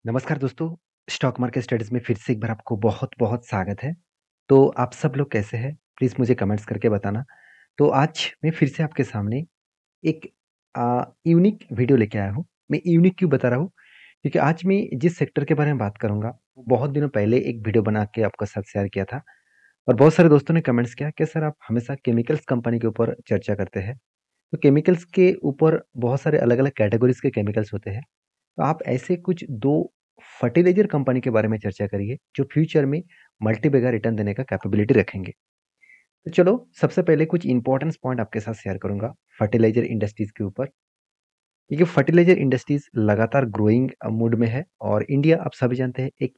नमस्कार दोस्तों, stock market studies में फिर से एक बार आपको बहुत-बहुत स्वागत है। तो आप सब लोग कैसे हैं? प्लीज़ मुझे कमेंट्स करके बताना। तो आज मैं फिर से आपके सामने एक यूनिक वीडियो लेके आया हूँ। मैं यूनिक क्यों बता रहा हूँ? क्योंकि आज मैं जिस सेक्टर के बारे में बात करूँगा, वो बहुत दिनों पहले एक वीडियो बना के आपके साथ शेयर किया था और बहुत सारे दोस्तों ने कमेंट्स किया कि सर आप हमेशा केमिकल्स कंपनी के ऊपर चर्चा करते हैं। तो केमिकल्स के ऊपर बहुत सारे अलग-अलग कैटेगरीज़ के केमिकल्स होते हैं। तो आप ऐसे कुछ 2 फर्टिलाइज़र कंपनी के बारे में चर्चा करिए, जो फ्यूचर में मल्टी-बैगर रिटर्न देने का कैपेबिलिटी रखेंगे। तो चलो, सबसे पहले कुछ इम्पोर्टेंस पॉइंट आपके साथ शेयर करूँगा फर्टिलाइज़र इंडस्ट्रीज़ के ऊपर। देखिए, फर्टिलाइज़र इंडस्ट्रीज़ लगातार ग्रोइंग मूड में है और इंडिया आप सभी जानते हैं एक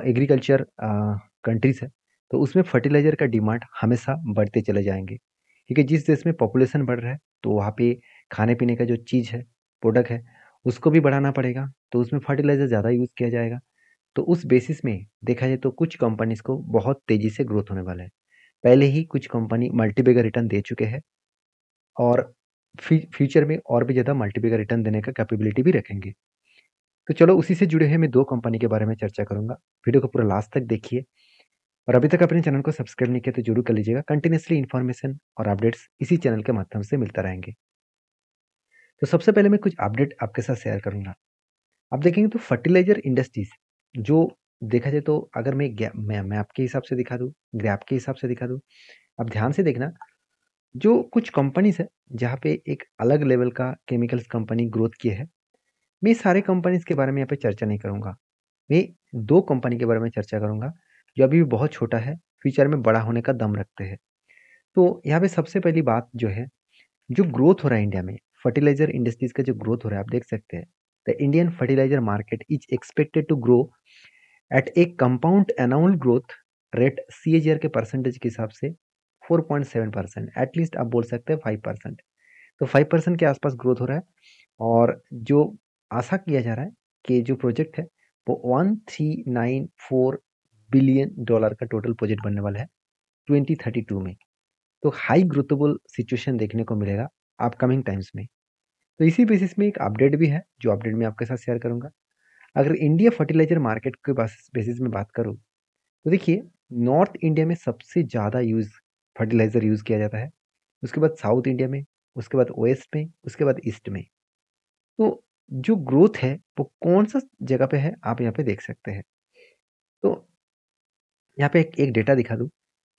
एग्रीकल्चर कंट्रीज़ है, तो उसमें फर्टिलाइज़र का डिमांड हमेशा बढ़ते चले जाएँगे। क्योंकि जिस देश में पॉपुलेशन बढ़ रहा है, तो वहाँ पे खाने-पीने का जो चीज़ है, प्रोडक्ट है, उसको भी बढ़ाना पड़ेगा, तो उसमें फर्टिलाइज़र ज़्यादा यूज़ किया जाएगा। तो उस बेसिस में देखा जाए तो कुछ कंपनीज़ को बहुत तेज़ी से ग्रोथ होने वाला है। पहले ही कुछ कंपनी मल्टी-बैगर रिटर्न दे चुके हैं और फ्यूचर में और भी ज़्यादा मल्टीपल रिटर्न देने का कैपेबिलिटी भी रखेंगे। तो चलो, उसी से जुड़े हुए मैं 2 कंपनी के बारे में चर्चा करूँगा। वीडियो को पूरा लास्ट तक देखिए और अभी तक अपने चैनल को सब्सक्राइब नहीं किया तो ज़रूर कर लीजिएगा। कंटिन्यूअसली इन्फॉर्मेशन और अपडेट्स इसी चैनल के माध्यम से मिलता रहेंगे। तो सबसे पहले मैं कुछ अपडेट आपके साथ शेयर करूँगा। आप देखेंगे तो फर्टिलाइज़र इंडस्ट्रीज़ जो देखा जाए तो अगर मैं आपके हिसाब से दिखा दूँ, ग्राफ के हिसाब से दिखा दूँ, आप ध्यान से देखना, जो कुछ कंपनीज़ है, जहाँ पे एक अलग लेवल का केमिकल्स कंपनी ग्रोथ किए है। मैं सारे कंपनीज़ के बारे में यहाँ पे चर्चा नहीं करूँगा। मैं 2 कंपनी के बारे में चर्चा करूँगा, जो अभी भी बहुत छोटा है, फ्यूचर में बड़ा होने का दम रखते हैं। तो यहाँ पे सबसे पहली बात जो है, जो ग्रोथ हो रहा है इंडिया में, फर्टिलाइज़र इंडस्ट्रीज़ का जो ग्रोथ हो रहा है, आप देख सकते हैं। The Indian fertilizer market is expected to grow at a compound annual growth rate CAGR के परसेंटेज के हिसाब से 4.7%, एटलीस्ट आप बोल सकते हैं 5%। तो 5% के आसपास ग्रोथ हो रहा है और जो आशा किया जा रहा है कि जो प्रोजेक्ट है वो 1394 बिलियन डॉलर का टोटल प्रोजेक्ट बनने वाला है 2032 में। तो हाई ग्रोथेबल सिचुएशन देखने को मिलेगा अपकमिंग टाइम्स में। तो इसी बेसिस में एक अपडेट भी है, जो अपडेट मैं आपके साथ शेयर करूंगा। अगर इंडिया फर्टिलाइजर मार्केट के बेसिस में बात करूँ, तो देखिए, नॉर्थ इंडिया में सबसे ज़्यादा फर्टिलाइजर यूज़ किया जाता है। उसके बाद साउथ इंडिया में, उसके बाद वेस्ट में, उसके बाद ईस्ट में। तो जो ग्रोथ है वो कौन-सा जगह पे है, आप यहाँ पे देख सकते हैं। तो यहाँ पे एक डेटा दिखा दूँ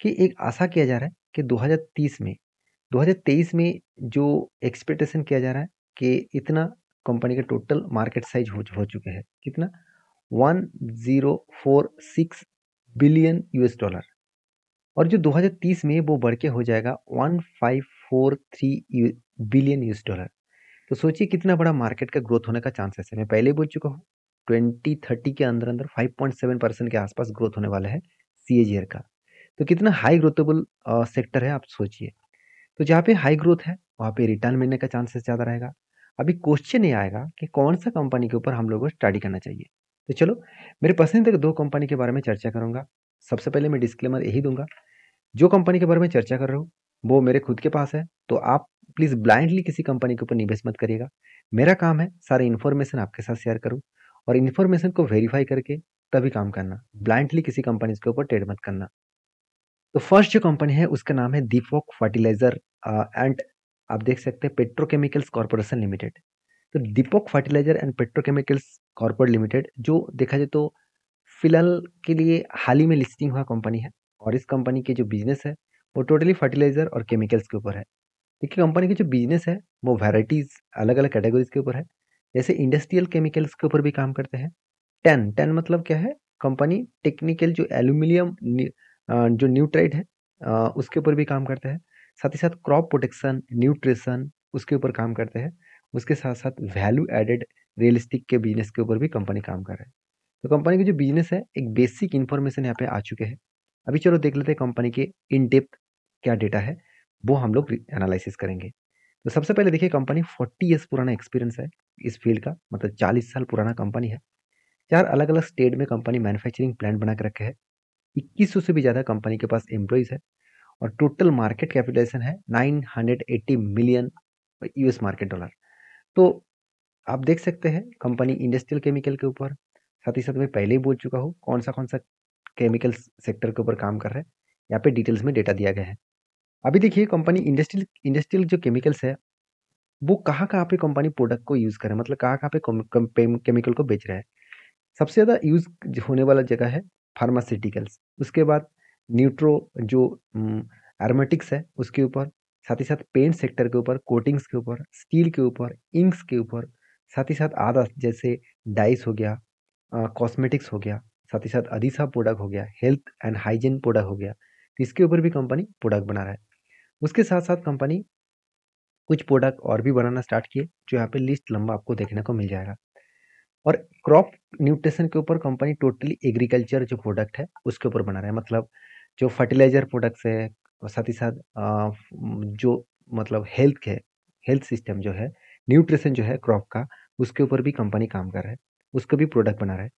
कि एक आशा किया जा रहा है कि 2023 में जो एक्सपेक्टेशन किया जा रहा है कि इतना कंपनी के टोटल मार्केट साइज़ हो चुके हैं। कितना? 1046 बिलियन यूएस डॉलर और जो 2030 में वो बढ़ के हो जाएगा 1543 बिलियन यूएस डॉलर। तो सोचिए कितना बड़ा मार्केट का ग्रोथ होने का चांसेस है। मैं पहले ही बोल चुका हूँ, 2030 के अंदर-अंदर 5.7% के आसपास ग्रोथ होने वाला है सीएजीआर का। तो कितना हाई ग्रोथेबल सेक्टर है, आप सोचिए। तो जहाँ पे हाई ग्रोथ है, वहाँ पे रिटर्न मिलने का चांसेस ज़्यादा रहेगा। अभी क्वेश्चन ये आएगा कि कौन-सा कंपनी के ऊपर हम लोगों को स्टडी करना चाहिए। तो चलो, मेरे पसंदीदा 2 कंपनी के बारे में चर्चा करूँगा। सबसे पहले मैं डिस्क्लेमर यही दूँगा, जो कंपनी के बारे में चर्चा कर रहा हूँ, वो मेरे खुद के पास है, तो आप प्लीज़ ब्लाइंडली किसी कंपनी के ऊपर निवेश मत करिएगा। मेरा काम है सारी इन्फॉर्मेशन आपके साथ शेयर करूँ और इन्फॉर्मेशन को वेरीफ़ाई करके तभी काम करना। ब्लाइंडली किसी कंपनीज़ के ऊपर ट्रेड मत करना। तो फर्स्ट जो कंपनी है उसका नाम है दीपक फर्टिलाइज़र एंड आप देख सकते हैं पेट्रोकेमिकल्स कॉर्पोरेशन लिमिटेड। तो Deepak fertilizer and petrochemicals corporate limited जो देखा जाए तो फिलहाल के लिए हाल ही में लिस्टिंग हुआ कंपनी है और इस कंपनी के जो बिज़नेस है वो टोटली फर्टिलाइज़र और केमिकल्स के ऊपर है। देखिए, कंपनी की जो बिज़नेस है वो वैराइटीज़ अलग-अलग कैटेगरीज़ के ऊपर है। जैसे इंडस्ट्रियल केमिकल्स के ऊपर भी काम करते हैं। टैन मतलब क्या है? कंपनी टेक्निकल जो जो न्यूट्राइड है उसके ऊपर भी काम करते हैं। साथ ही साथ क्रॉप प्रोटेक्शन, न्यूट्रिशन उसके ऊपर काम करते हैं। उसके साथ-साथ वैल्यू एडेड रियलिस्टिक के बिज़नेस के ऊपर भी कंपनी काम कर रहा है। तो कंपनी की जो बिज़नेस है, एक बेसिक इन्फॉर्मेशन यहाँ पे आ चुके हैं। अभी चलो देख लेते हैं कंपनी के इन डेप्थ क्या डेटा है, वो हम लोग एनालिसिस करेंगे। तो सबसे पहले देखिए, कंपनी 40 इयर्स पुराना एक्सपीरियंस है इस फील्ड का, मतलब 40 साल पुराना कंपनी है। 4 अलग-अलग स्टेट में कंपनी मैन्युफैक्चरिंग प्लांट बना के रखे हैं। 2100 से भी ज़्यादा कंपनी के पास एम्प्लॉइज़ है और टोटल मार्केट कैपिटलाइजेशन है 980 मिलियन यूएस मार्केट डॉलर। तो आप देख सकते हैं कंपनी इंडस्ट्रियल केमिकल के ऊपर, साथ ही साथ मैं पहले ही बोल चुका हूँ कौन सा केमिकल सेक्टर के ऊपर काम कर रहा है। यहाँ पे डिटेल्स में डेटा दिया गया है। अभी देखिए कंपनी इंडस्ट्रियल इंडस्ट्रियल जो केमिकल्स है, वो कहाँ-कहाँ पे कंपनी प्रोडक्ट को यूज़ कर रहा है, मतलब कहाँ-कहाँ पे केमिकल को बेच रहा है। सबसे ज़्यादा यूज़ होने वाला जगह है फार्मास्यूटिकल्स, उसके बाद न्यूट्रो जो एरोमेटिक्स है उसके ऊपर, साथ ही साथ पेंट सेक्टर के ऊपर, कोटिंग्स के ऊपर, स्टील के ऊपर, इंक्स के ऊपर, साथ ही साथ आदर्स जैसे डाइस हो गया, कॉस्मेटिक्स हो गया, साथ ही साथ अधिसा प्रोडक्ट हो गया, हेल्थ एंड हाइजीन प्रोडक्ट हो गया, तो इसके ऊपर भी कंपनी प्रोडक्ट बना रहा है। उसके साथ साथ कंपनी कुछ प्रोडक्ट और भी बनाना स्टार्ट किए, जो यहाँ पे लिस्ट लंबा आपको देखने को मिल जाएगा। और क्रॉप न्यूट्रिशन के ऊपर कंपनी टोटली एग्रीकल्चर जो प्रोडक्ट है उसके ऊपर बना रहा है, मतलब जो फर्टिलाइजर प्रोडक्ट्स है और साथ ही साथ जो मतलब हेल्थ सिस्टम जो है, न्यूट्रिशन जो है क्रॉप का, उसके ऊपर भी कंपनी काम कर रहा है, उसको भी प्रोडक्ट बना रहा है।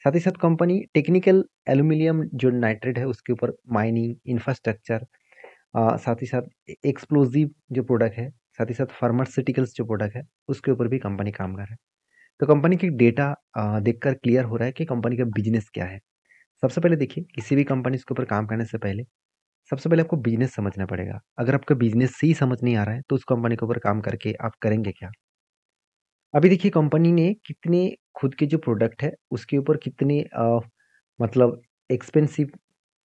साथ ही साथ कंपनी टेक्निकल एल्यूमिनियम जो नाइट्रेट है उसके ऊपर माइनिंग इंफ्रास्ट्रक्चर, साथ ही साथ एक्सप्लोजिव जो प्रोडक्ट है, साथ ही साथ फार्मास्यूटिकल्स जो प्रोडक्ट है उसके ऊपर भी कंपनी काम कर रहा है। तो कंपनी की डेटा देखकर क्लियर हो रहा है कि कंपनी का बिजनेस क्या है। सबसे पहले देखिए किसी भी कंपनी के ऊपर काम करने से पहले सबसे पहले आपको बिजनेस समझना पड़ेगा। अगर आपका बिजनेस ही समझ नहीं आ रहा है तो उस कंपनी के ऊपर काम करके आप करेंगे क्या? अभी देखिए कंपनी ने कितने खुद के जो प्रोडक्ट है उसके ऊपर कितने मतलब एक्सपेंसिव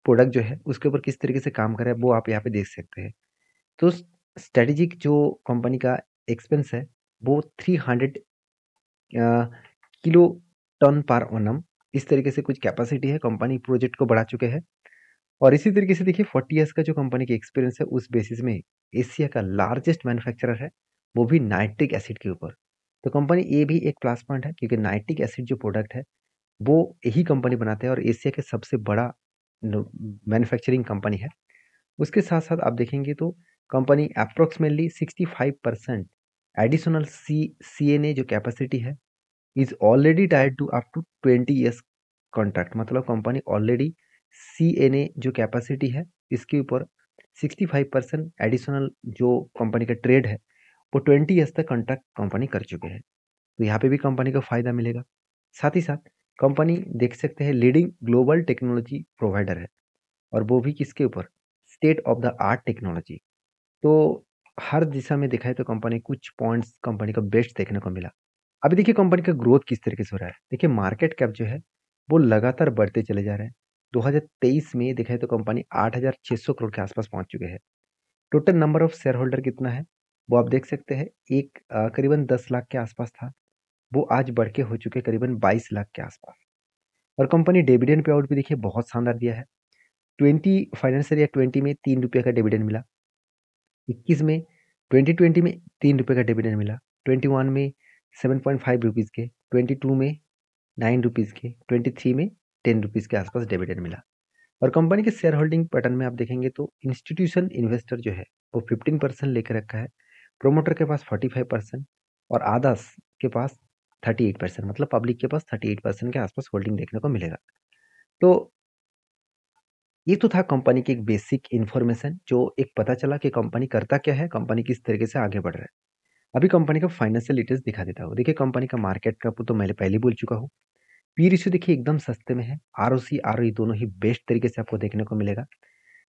प्रोडक्ट जो है उसके ऊपर किस तरीके से काम कर रहा है वो आप यहाँ पे देख सकते हैं। तो स्ट्रेटेजिक जो कंपनी का एक्सपेंस है वो 300 किलो टन पर एनम, इस तरीके से कुछ कैपेसिटी है, कंपनी प्रोजेक्ट को बढ़ा चुके हैं। और इसी तरीके से देखिए 40 इयर्स का जो कंपनी का एक्सपीरियंस है उस बेसिस में एशिया का लार्जेस्ट मैन्युफैक्चरर है, वो भी नाइट्रिक एसिड के ऊपर। तो कंपनी ये भी एक प्लस पॉइंट है क्योंकि नाइट्रिक एसिड जो प्रोडक्ट है वो यही कंपनी बनाते हैं और एशिया के सबसे बड़ा मैन्युफैक्चरिंग कंपनी है। उसके साथ साथ आप देखेंगे तो company approximately 65% additional C N A जो कैपेसिटी है is already tied to up to 20 years contract, मतलब कंपनी ऑलरेडी सीएनए जो कैपेसिटी है इसके ऊपर 65% एडिशनल जो कंपनी का ट्रेड है वो 20 इयर्स तक कॉन्ट्रैक्ट कंपनी कर चुके हैं। तो यहाँ पे भी कंपनी को फायदा मिलेगा। साथ ही साथ कंपनी देख सकते हैं लीडिंग ग्लोबल टेक्नोलॉजी प्रोवाइडर है, और वो भी किसके ऊपर, state of the art technology. तो हर दिशा में देखा है तो कंपनी कुछ पॉइंट्स कंपनी का बेस्ट देखने को मिला। अभी देखिए कंपनी का ग्रोथ किस तरीके से हो रहा है। देखिए मार्केट कैप जो है वो लगातार बढ़ते चले जा रहे हैं। 2023 में देखा है तो कंपनी 8,600 करोड़ के आसपास पहुंच चुके हैं। Total number of share holder कितना है वो आप देख सकते हैं, एक करीबन 10 लाख के आसपास था, वो आज बढ़ के हो चुके करीबन 22 लाख के आसपास। और कंपनी डिविडेंड पे आउट भी देखिए बहुत शानदार दिया है। 20 में 3 रुपये का डिविडेंड मिला, 21 में 2020 में 3 रुपये का डिविडेंड मिला, 21 में 7.5 रुपीज़ के, 22 में 9 रुपीज़ के, 23 में 10 रुपीज़ के आसपास डिविडेंड मिला। और कंपनी के शेयर होल्डिंग पैटर्न में आप देखेंगे तो इंस्टीट्यूशन इन्वेस्टर जो है वो 15% लेकर रखा है, प्रोमोटर के पास 45% और आदास के पास 38%, मतलब पब्लिक के पास 38% के आसपास होल्डिंग देखने को मिलेगा। तो ये तो था कंपनी की एक बेसिक इन्फॉर्मेशन, जो एक पता चला कि कंपनी करता क्या है, कंपनी किस तरीके से आगे बढ़ रहा है। अभी कंपनी का फाइनेंशियल डिटेल्स दिखा देता हूँ। देखिए कंपनी का मार्केट कैप तो मैंने पहले बोल चुका हूँ। पी रेशियो देखिए एकदम सस्ते में है, आरओसी आरओई दोनों ही बेस्ट तरीके से आपको देखने को मिलेगा।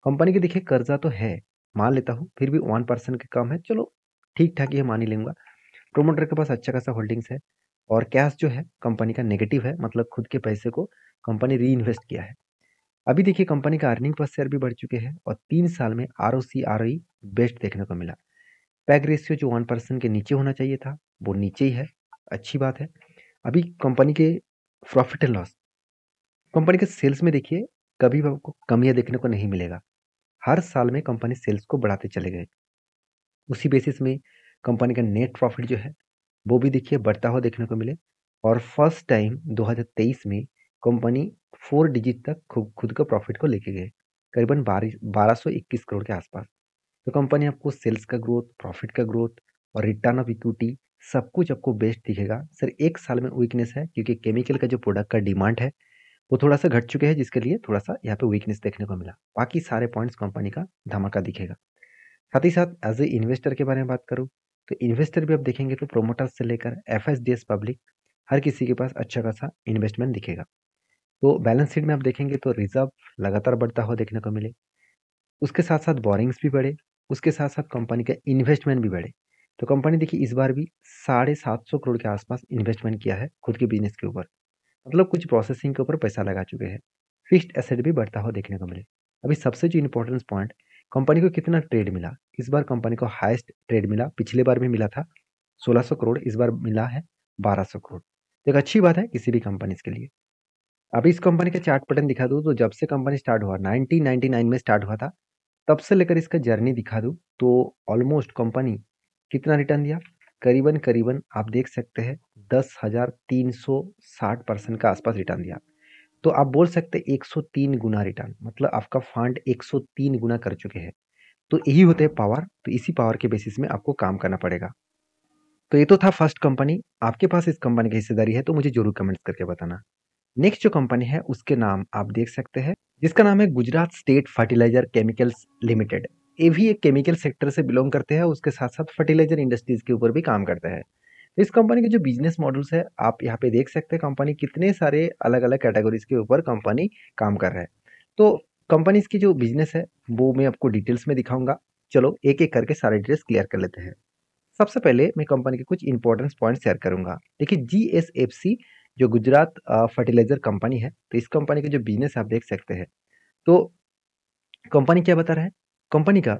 कंपनी के देखिए कर्जा तो है, मान लेता हूँ, फिर भी 1% के कम है, चलो ठीक ठाक ही है, मान ही लूंगा। प्रोमोटर के पास अच्छा खासा होल्डिंग्स है, और कैश जो है कंपनी का नेगेटिव है, मतलब खुद के पैसे को कंपनी री इन्वेस्ट किया है। अभी देखिए कंपनी का अर्निंग पर शेयर भी बढ़ चुके हैं और 3 साल में आरओसी आरओई बेस्ट देखने को मिला। पैग रेशियो जो 1% के नीचे होना चाहिए था वो नीचे ही है, अच्छी बात है। अभी कंपनी के प्रॉफिट एंड लॉस, कंपनी के सेल्स में देखिए कभी भी आपको कमियां देखने को नहीं मिलेगा, हर साल में कंपनी सेल्स को बढ़ाते चले गए। उसी बेसिस में कंपनी का नेट प्रॉफिट जो है वो भी देखिए बढ़ता हुआ देखने को मिले, और फर्स्ट टाइम 2023 में कंपनी 4 डिजिट तक खुद का प्रॉफिट को लेके गए, करीबन 1221 करोड़ के आसपास। तो कंपनी आपको सेल्स का ग्रोथ, प्रॉफिट का ग्रोथ और रिटर्न ऑफ इक्विटी सब कुछ आपको बेस्ट दिखेगा। सर एक साल में वीकनेस है क्योंकि केमिकल का जो प्रोडक्ट का डिमांड है वो थोड़ा सा घट चुके हैं, जिसके लिए थोड़ा सा यहाँ पे वीकनेस देखने को मिला। बाकी सारे पॉइंट्स कंपनी का धमाका दिखेगा। साथ ही साथ एज ए इन्वेस्टर के बारे में बात करूँ तो इन्वेस्टर भी आप देखेंगे तो प्रोमोटर्स से लेकर एफएसडीएस पब्लिक हर किसी के पास अच्छा खासा इन्वेस्टमेंट दिखेगा। तो बैलेंस शीट में आप देखेंगे तो रिजर्व लगातार बढ़ता हुआ देखने को मिले, उसके साथ साथ बोरिंग्स भी बढ़े, उसके साथ साथ कंपनी का इन्वेस्टमेंट भी बढ़े। तो कंपनी देखिए इस बार भी 750 करोड़ के आसपास इन्वेस्टमेंट किया है खुद के बिजनेस के ऊपर, मतलब कुछ प्रोसेसिंग के ऊपर पैसा लगा चुके हैं। फिक्स्ड एसेट भी बढ़ता हुआ देखने को मिले। अभी सबसे जो इंपॉर्टेंट पॉइंट, कंपनी को कितना ट्रेड मिला। इस बार कंपनी को हाईएस्ट ट्रेड मिला, पिछले बार भी मिला था 1600 करोड़, इस बार मिला है 1200 करोड़। तो एक अच्छी बात है किसी भी कंपनी के लिए। अभी इस कंपनी का चार्ट पैटर्न दिखा दूं तो जब से कंपनी स्टार्ट हुआ 1999 में स्टार्ट हुआ था, तब से लेकर इसका जर्नी दिखा दूं तो ऑलमोस्ट कंपनी कितना रिटर्न दिया, करीबन करीबन आप देख सकते हैं 10,360% का आसपास रिटर्न दिया। तो आप बोल सकते हैं 103 गुना रिटर्न, मतलब आपका फंड 103 गुना कर चुके हैं। तो यही होते हैं पावर। तो इसी पावर के बेसिस में आपको काम करना पड़ेगा। तो ये तो था फर्स्ट कंपनी। आपके पास इस कंपनी की हिस्सेदारी है तो मुझे जरूर कमेंट्स करके बताना। नेक्स्ट जो कंपनी है उसके नाम आप देख सकते हैं, जिसका नाम है Gujarat state fertilizer chemicals limited. ये भी एक केमिकल सेक्टर से बिलोंग करते हैं, उसके साथ साथ फर्टिलाइजर इंडस्ट्रीज के ऊपर भी काम करते हैं। इस कंपनी के जो बिजनेस मॉडल्स है आप यहाँ पे देख सकते हैं, कंपनी कितने सारे अलग अलग कैटेगरीज के ऊपर कंपनी काम कर रहा है। तो कंपनीज की जो बिजनेस है वो मैं आपको डिटेल्स में दिखाऊंगा। चलो एक एक करके सारे डिटेल्स क्लियर कर लेते हैं। सबसे पहले मैं कंपनी के कुछ इंपॉर्टेंट पॉइंट शेयर करूंगा। देखिए जीएसएफसी जो गुजरात फर्टिलाइजर कंपनी है, तो इस कंपनी के जो बिजनेस आप देख सकते हैं। तो कंपनी क्या बता रहा है, कंपनी का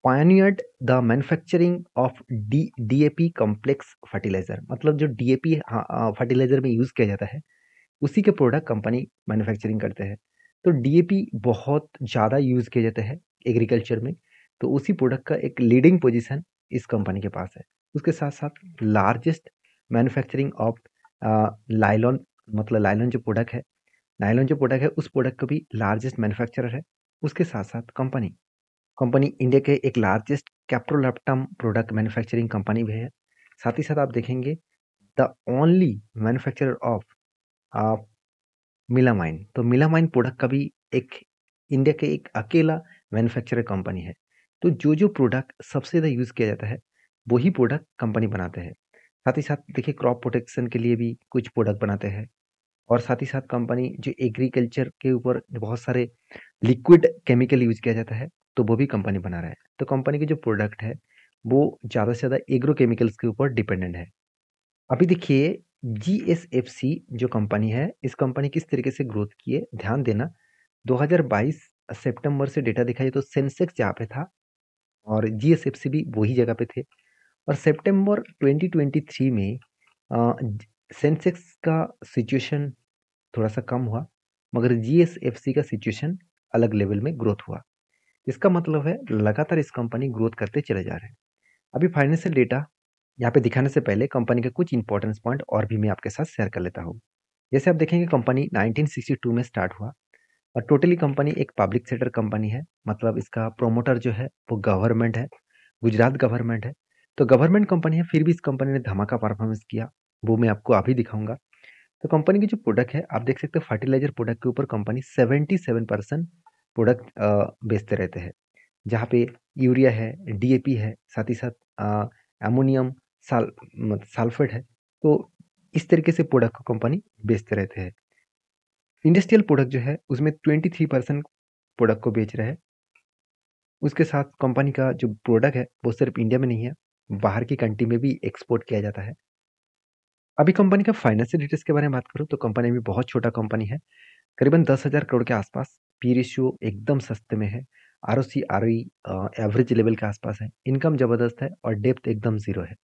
pioneered the manufacturing of DAP complex fertilizer, मतलब जो डीएपी फर्टिलाइजर में यूज किया जाता है उसी के प्रोडक्ट कंपनी मैन्युफैक्चरिंग करते हैं। तो डीएपी बहुत ज़्यादा यूज किए जाते हैं एग्रीकल्चर में, तो उसी प्रोडक्ट का एक लीडिंग पोजीशन इस कंपनी के पास है। उसके साथ साथ लार्जेस्ट मैन्युफैक्चरिंग ऑफ लाइलॉन, मतलब लाइलॉन जो प्रोडक्ट है, नायलॉन जो प्रोडक्ट है उस प्रोडक्ट का भी लार्जेस्ट मैन्युफैक्चरर है। उसके साथ साथ कंपनी कंपनी इंडिया के एक लार्जेस्ट कैप्रोलैप्टम प्रोडक्ट मैन्युफैक्चरिंग कंपनी भी है। साथ ही साथ आप देखेंगे the only manufacturer of melamine, तो मिलामाइन प्रोडक्ट का भी एक इंडिया के एक अकेला मैन्युफैक्चरर कंपनी है। तो जो जो प्रोडक्ट सबसे ज़्यादा यूज़ किया जाता है वही प्रोडक्ट कंपनी बनाते हैं। साथ ही साथ देखिए क्रॉप प्रोटेक्शन के लिए भी कुछ प्रोडक्ट बनाते हैं। और साथ ही साथ कंपनी जो एग्रीकल्चर के ऊपर बहुत सारे लिक्विड केमिकल यूज किया जाता है, तो वो भी कंपनी बना रहा है। तो कंपनी के जो प्रोडक्ट है वो ज़्यादा से ज़्यादा एग्रो केमिकल्स के ऊपर डिपेंडेंट है। अभी देखिए जीएसएफसी जो कंपनी है, इस कंपनी किस तरीके से ग्रोथ की है ध्यान देना। 2022 सितंबर से डेटा दिखाई तो सेंसेक्स जहाँ पे था और जीएसएफसी भी वही जगह पे थे। और सितंबर 2023 में सेंसेक्स का सिचुएशन थोड़ा सा कम हुआ, मगर जीएसएफसी का सिचुएशन अलग लेवल में ग्रोथ हुआ। इसका मतलब है लगातार इस कंपनी ग्रोथ करते चले जा रहे हैं। अभी फाइनेंशियल डेटा यहाँ पे दिखाने से पहले कंपनी के कुछ इंपॉर्टेंस पॉइंट और भी मैं आपके साथ शेयर कर लेता हूँ। जैसे आप देखेंगे कंपनी 1962 में स्टार्ट हुआ और टोटली कंपनी एक पब्लिक सेक्टर कंपनी है, मतलब इसका प्रोमोटर जो है वो गवर्नमेंट है, गुजरात गवर्नमेंट है। तो गवर्नमेंट कंपनी है फिर भी इस कंपनी ने धमाका परफॉर्मेंस किया, वो मैं आपको अभी दिखाऊंगा। तो कंपनी की जो प्रोडक्ट है आप देख सकते हो, फर्टिलाइजर प्रोडक्ट के ऊपर कंपनी 77% प्रोडक्ट बेचते रहते हैं, जहाँ पे यूरिया है, डीएपी है, साथ ही साथ अमोनियम सल्फेट है। तो इस तरीके से प्रोडक्ट को कंपनी बेचते रहते हैं। इंडस्ट्रियल प्रोडक्ट जो है उसमें 23% प्रोडक्ट को बेच रहे हैं। उसके साथ कंपनी का जो प्रोडक्ट है वो सिर्फ इंडिया में नहीं है, बाहर की कंट्री में भी एक्सपोर्ट किया जाता है। अभी कंपनी का फाइनेंशियल डिटेल्स के बारे में बात करूँ तो कंपनी भी बहुत छोटा कंपनी है, करीबन 10,000 करोड़ के आसपास। पी रेशियो एकदम सस्ते में है। आरओसी आरओई एवरेज लेवल के आसपास है। इनकम जबरदस्त है और डेप्थ एकदम जीरो है।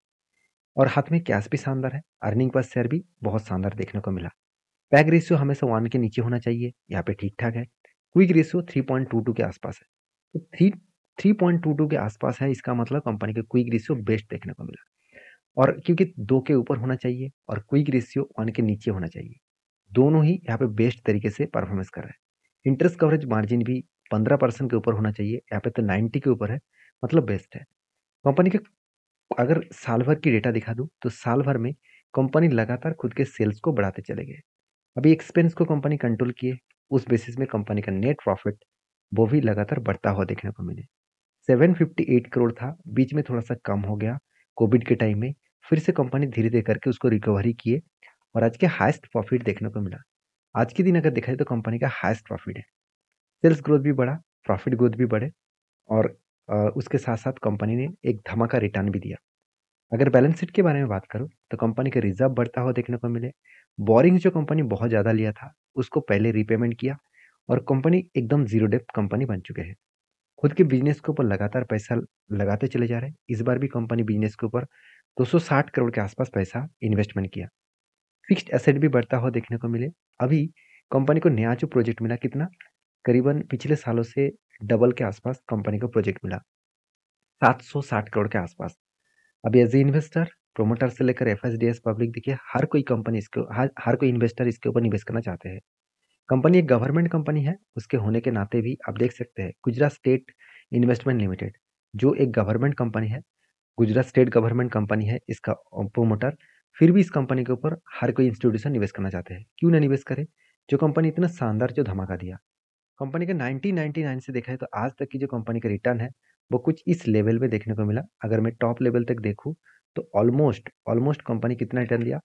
और हाथ में कैश भी शानदार है। अर्निंग पर शेयर भी बहुत शानदार देखने को मिला। पैग रेशियो हमेशा 1 के नीचे होना चाहिए, यहाँ पे ठीक ठाक है। क्विक रेशियो 3.22 के आसपास है। तो 3.22 के आसपास है, इसका मतलब कंपनी का क्विक रेशियो बेस्ट देखने को मिला। और क्योंकि 2 के ऊपर होना चाहिए और क्विक रेशियो 1 के नीचे होना चाहिए, दोनों ही यहाँ पे बेस्ट तरीके से परफॉर्मेंस कर रहा है। इंटरेस्ट कवरेज मार्जिन भी 15% के ऊपर होना चाहिए, यहाँ पे तो 90 के ऊपर है, मतलब बेस्ट है। कंपनी के अगर साल भर की डेटा दिखा दूं तो साल भर में कंपनी लगातार खुद के सेल्स को बढ़ाते चले गए। अभी एक्सपेंस को कंपनी कंट्रोल किए, उस बेसिस में कंपनी का नेट प्रॉफिट वो भी लगातार बढ़ता हुआ देखने को मिले। 758 करोड़ था, बीच में थोड़ा सा कम हो गया, कोविड के टाइम में फिर से कंपनी धीरे-धीरे करके उसको रिकवरी किए और आज के हाईएस्ट प्रॉफिट देखने को मिला। आज के दिन अगर देखा जाए तो कंपनी का हाईएस्ट प्रॉफिट है। सेल्स ग्रोथ भी बढ़ा, प्रॉफिट ग्रोथ भी बढ़े और उसके साथ-साथ कंपनी ने एक धमाका रिटर्न भी दिया। अगर बैलेंस शीट के बारे में बात करूँ, तो कंपनी के रिज़र्व बढ़ता हुआ देखने को मिले। बोरिंग जो कंपनी बहुत ज़्यादा लिया था, उसको पहले रीपेमेंट किया और कंपनी एकदम ज़ीरो डेब्ट कंपनी बन चुके हैं। खुद के बिज़नेस के ऊपर लगातार पैसा लगाते चले जा रहे हैं। इस बार भी कंपनी बिज़नेस के ऊपर 260 करोड़ के आसपास पैसा इन्वेस्टमेंट किया। फिक्स्ड एसेट भी बढ़ता हुआ देखने को मिले। अभी कंपनी को नया जो प्रोजेक्ट मिला कितना? करीबन पिछले सालों से डबल के आसपास कंपनी को प्रोजेक्ट मिला। 760 करोड़ के आसपास। अभी एज ए इन्वेस्टर, प्रोमोटर से लेकर एफएसडीएस पब्लिक देखिए हर कोई कंपनी इसको हर कोई इन्वेस्टर इसके ऊपर निवेश करना चाहते हैं। कंपनी एक गवर्नमेंट कंपनी है, उसके होने के नाते भी आप देख सकते हैं गुजरात स्टेट इन्वेस्टमेंट लिमिटेड जो एक गवर्नमेंट कंपनी है, गुजरात स्टेट गवर्नमेंट कंपनी है इसका प्रोमोटर, फिर भी इस कंपनी के ऊपर हर कोई इंस्टीट्यूशन निवेश करना चाहते हैं। क्यों ना निवेश करे? जो कंपनी इतना शानदार जो धमाका दिया। कंपनी का 1999 से देखा है तो आज तक की जो कंपनी का रिटर्न है, वो कुछ इस लेवल में देखने को मिला। अगर मैं टॉप लेवल तक देखूँ, तो ऑलमोस्ट ऑलमोस्ट कंपनी कितना रिटर्न दिया?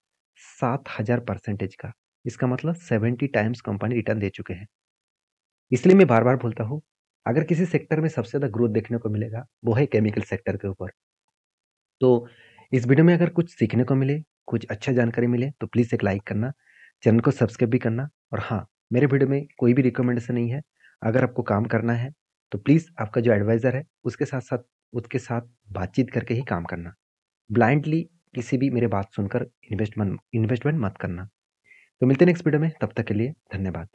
7000% का। इसका मतलब 70 टाइम्स कंपनी रिटर्न दे चुके हैं। इसलिए मैं बार-बार बोलता हूँ, अगर किसी सेक्टर में सबसे ज़्यादा ग्रोथ देखने को मिलेगा, वो है केमिकल सेक्टर के ऊपर। तो इस वीडियो में अगर कुछ सीखने को मिले, कुछ अच्छा जानकारी मिले, तो प्लीज़ एक लाइक करना, चैनल को सब्सक्राइब भी करना और हाँ, मेरे वीडियो में कोई भी रिकमेंडेशन नहीं है। अगर आपको काम करना है, तो प्लीज़ आपका जो एडवाइज़र है, उसके साथ बातचीत करके ही काम करना। ब्लाइंडली किसी भी मेरे बात सुनकर इन्वेस्टमेंट मत करना। तो मिलते हैं नेक्स्ट वीडियो में, तब तक के लिए धन्यवाद।